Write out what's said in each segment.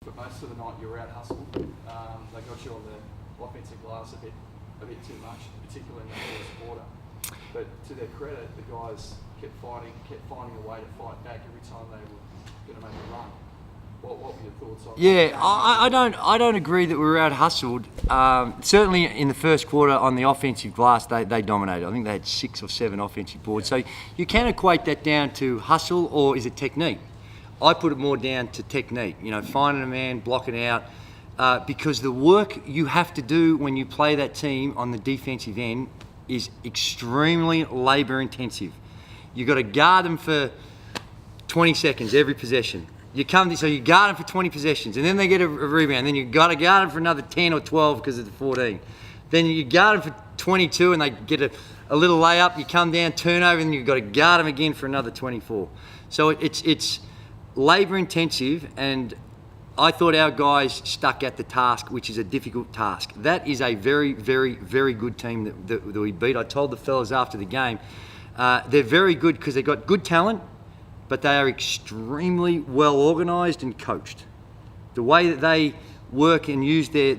for most of the night you were out hustled. They got you on the offensive glass a bit too much, particularly in the first quarter. But to their credit, the guys kept finding a way to fight back every time they were going to make a run. What were your thoughts on that? Yeah, I don't agree that we were out hustled. Certainly in the first quarter on the offensive glass, they dominated. I think they had 6 or 7 offensive boards. So you can equate that down to hustle, or is it technique? I put it more down to technique. You know, finding a man, blocking out, because the work you have to do when you play that team on the defensive end is extremely labour intensive. You've got to guard them for 20 seconds every possession. So you guard them for 20 possessions, and then they get a rebound. Then you've got to guard them for another 10 or 12 because of the 14. Then you guard them for 22, and they get a little layup. You come down, turnover, and you've got to guard them again for another 24. So it's labour intensive, and I thought our guys stuck at the task, which is a difficult task. That is a very, very, very good team that we beat. I told the fellas after the game, they're very good because they've got good talent, but they are extremely well organised and coached. The way that they work and use the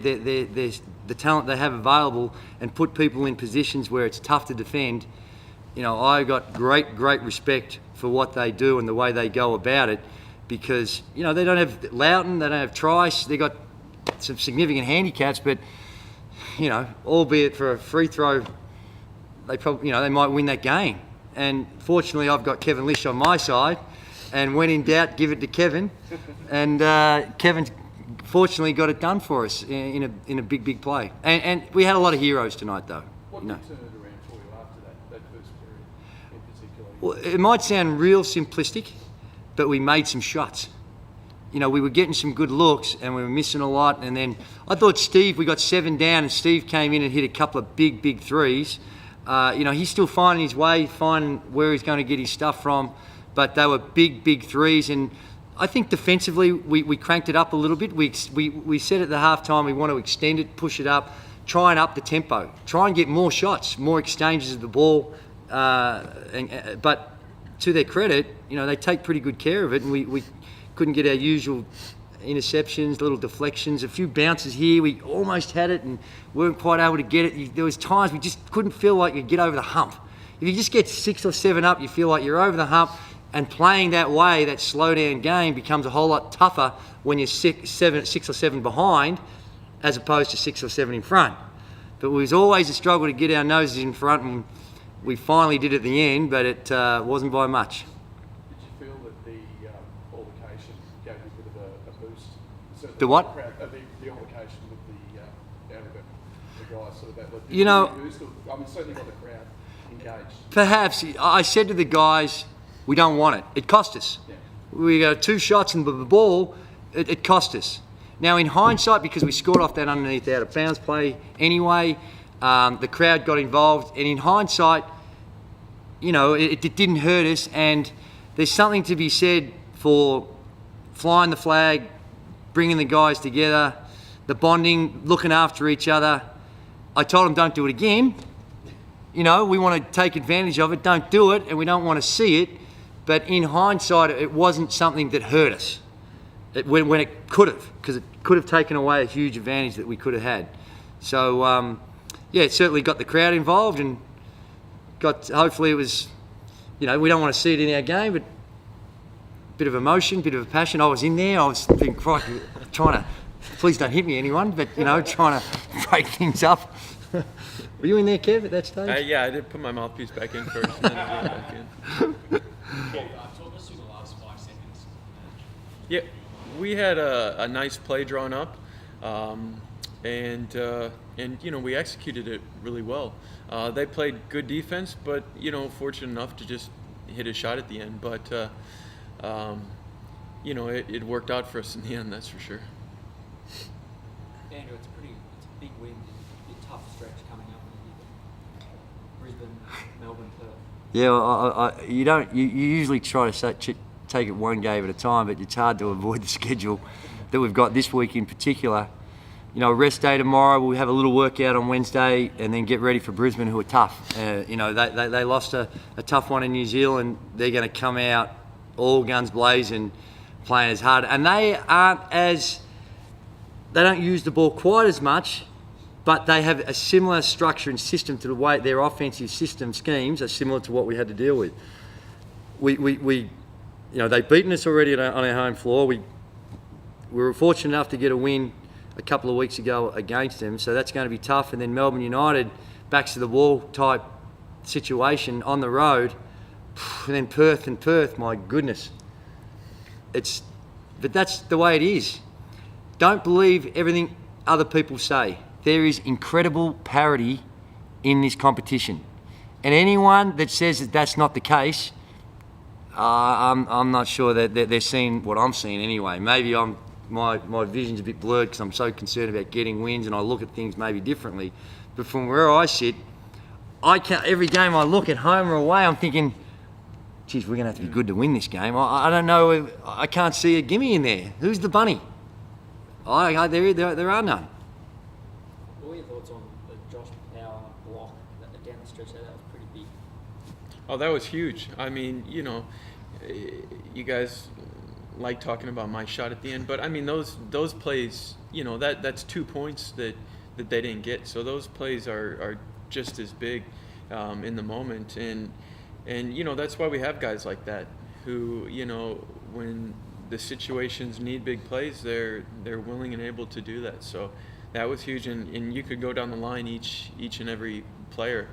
talent they have available and put people in positions where it's tough to defend, you know, I got great respect for what they do and the way they go about it, because, you know, they don't have Loughton, they don't have Trice, they got some significant handicaps, but, you know, albeit for a free throw, they probably, you know, they might win that game. And fortunately, I've got Cairns Lisch on my side, and when in doubt, give it to Kevin. And Kevin's fortunately got it done for us in a big play. And we had a lot of heroes tonight, though. What did turn it around for you after that first period in particular? Well, it might sound real simplistic, but we made some shots. You know, we were getting some good looks and we were missing a lot. And then I thought we got 7 down, and Steve came in and hit a couple of big threes. You know, he's still finding his way, finding where he's going to get his stuff from, but they were big threes. And I think defensively we cranked it up a little bit. We said at the halftime we want to extend it, push it up, try and up the tempo, try and get more shots, more exchanges of the ball. But to their credit, you know, they take pretty good care of it, and we couldn't get our usual interceptions, little deflections, a few bounces here. We almost had it and weren't quite able to get it. There was times we just couldn't feel like you'd get over the hump. If you just get 6 or 7 up, you feel like you're over the hump, and playing that way, that slow down game becomes a whole lot tougher when you're 6 or 7 behind as opposed to 6 or 7 in front. But it was always a struggle to get our noses in front, and we finally did at the end, but it wasn't by much. Did you feel that the altercation gave you a bit of a boost? Certainly The what? The altercation with the guys, sort of that. You know, I mean, certainly got the crowd engaged. Perhaps. I said to the guys, we don't want it. It cost us. Yeah. We got 2 shots in the ball, it cost us. Now, in hindsight, because we scored off that underneath out of bounds play anyway, the crowd got involved, and in hindsight, you know, it didn't hurt us. And there's something to be said for flying the flag, bringing the guys together, the bonding, looking after each other. I told them, don't do it again. You know, we want to take advantage of it. Don't do it, and we don't want to see it. But in hindsight, it wasn't something that hurt us when it could have, because it could have taken away a huge advantage that we could have had. So, yeah, it certainly got the crowd involved, and hopefully it was, you know, we don't want to see it in our game, but a bit of emotion, bit of a passion. I was in there, I was thinking, crikey, trying to, please don't hit me, anyone, but, you know, trying to break things up. Were you in there, Kev, at that stage? Yeah, I did put my mouthpiece back in first, and then I got back in. Talk us through the last 5 seconds. Yeah, we had a nice play drawn up, and you know, we executed it really well. They played good defense, but, you know, fortunate enough to just hit a shot at the end. But you know, it worked out for us in the end, that's for sure. Andrew, it's a big win, a tough stretch coming up. Brisbane, Melbourne, Perth. Yeah, you usually try to take it one game at a time, but it's hard to avoid the schedule that we've got this week in particular. You know, rest day tomorrow, we'll have a little workout on Wednesday, and then get ready for Brisbane, who are tough. You know, they lost a tough one in New Zealand. They're going to come out all guns blazing, playing as hard. And they aren't as they don't use the ball quite as much, but they have a similar structure and system to the way their offensive system schemes are similar to what we had to deal with. We they've beaten us already on our home floor. We were fortunate enough to get a win a couple of weeks ago against them, so that's going to be tough. And then Melbourne United, backs to the wall type situation on the road, and then Perth, my goodness. But that's the way it is. Don't believe everything other people say. There is incredible parity in this competition. And anyone that says that that's not the case, I'm not sure that they're seeing what I'm seeing anyway. Maybe my vision's a bit blurred because I'm so concerned about getting wins and I look at things maybe differently. But from where I sit, every game I look at home or away, I'm thinking, geez, we're going to have to be good to win this game. I don't know. I can't see a gimme in there. Who's the bunny? There are none. What were your thoughts on the Josh Power block down the stretch there? That was pretty big. Oh, that was huge. I mean, you guys like talking about my shot at the end, but I mean those plays, that's 2 points that they didn't get. So those plays are just as big in the moment, and that's why we have guys like that who, when the situations need big plays, they're willing and able to do that. So that was huge, and you could go down the line each and every player.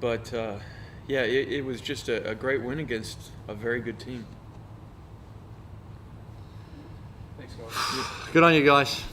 It was just a great win against a very good team. Thanks, guys. Good on you guys.